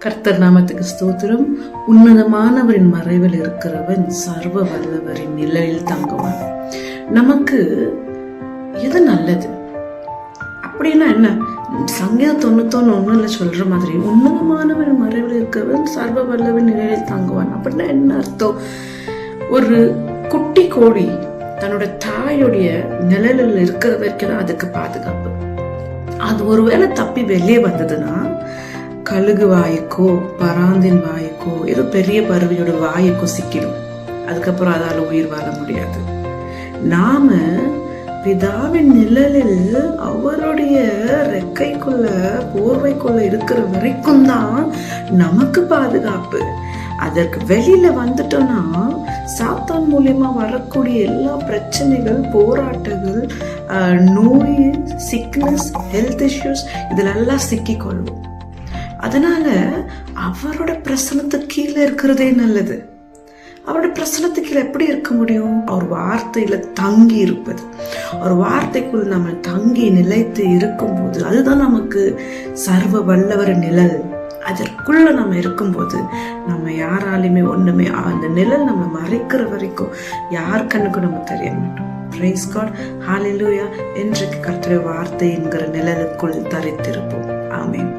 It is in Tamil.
கர்த்தர் நாமத்துக்கு ஸ்தோத்திரம். உன்னதமானவரின் மறைவில் இருக்கிறவன் சர்வ வல்லவரின் நிழலில் தங்குவான். நமக்கு எது நல்லது அப்படின்னா என்ன? சங்கீதம் 91:1 சொல்ற மாதிரி உன்னதமானவரின் மறைவில் இருக்கிறவன் சர்வ வல்லவரின் நிழலில் தங்குவான். அப்படின்னா என்ன அர்த்தம்? ஒரு குட்டி கோழி தன்னோட தாயுடைய நிழலில் இருக்கிற வரைக்கும் அதுக்கு பாதுகாப்பு. அது ஒருவேளை தப்பி வெளியே வந்ததுன்னா கழுகு வாய்க்கோ பராந்தின் வாய்க்கோ ஏதோ பெரிய பறவையோட வாய்க்கோ சிக்கிடும். அதுக்கப்புறம் அதால உயிர் வாழ முடியாது. நாம பிதாவின் நிழலில் அவருடைய ரெக்கைக்குள்ள போர்வைக்குள்ள இருக்கிற வரைக்கும் தான் நமக்கு பாதுகாப்பு. அதற்கு வெளியில வந்துட்டோம்னா சாத்தான் மூலியமா வரக்கூடிய எல்லா பிரச்சனைகள், போராட்டங்கள், நோய், சிக்னஸ், ஹெல்த் இஷ்யூஸ் இதுல எல்லாம் சிக்கிக்கொள்ளும். அதனால அவரோட பிரசனத்துக்கு கீழே இருக்கிறதே நல்லது. அவரோட பிரசனத்துக்கு கீழே எப்படி இருக்க முடியும்? அவர் வார்த்தையில தங்கி இருப்பது. ஒரு வார்த்தைக்குள் நம்ம தங்கி நிலைத்து இருக்கும்போது அதுதான் நமக்கு சர்வ வல்லவர் நிழல். அதற்குள்ள நம்ம இருக்கும்போது நம்ம யாராலுமே ஒண்ணுமே அந்த நிழல் நம்ம மறைக்கிற வரைக்கும் யார் கண்ணுக்கும் நம்ம தெரிய மாட்டோம். Praise God, Hallelujah. இன்றைக்கு கர்த்தருடைய வார்த்தை என்கிற நிழலுக்குள் தரித்திருப்போம். ஆமென்.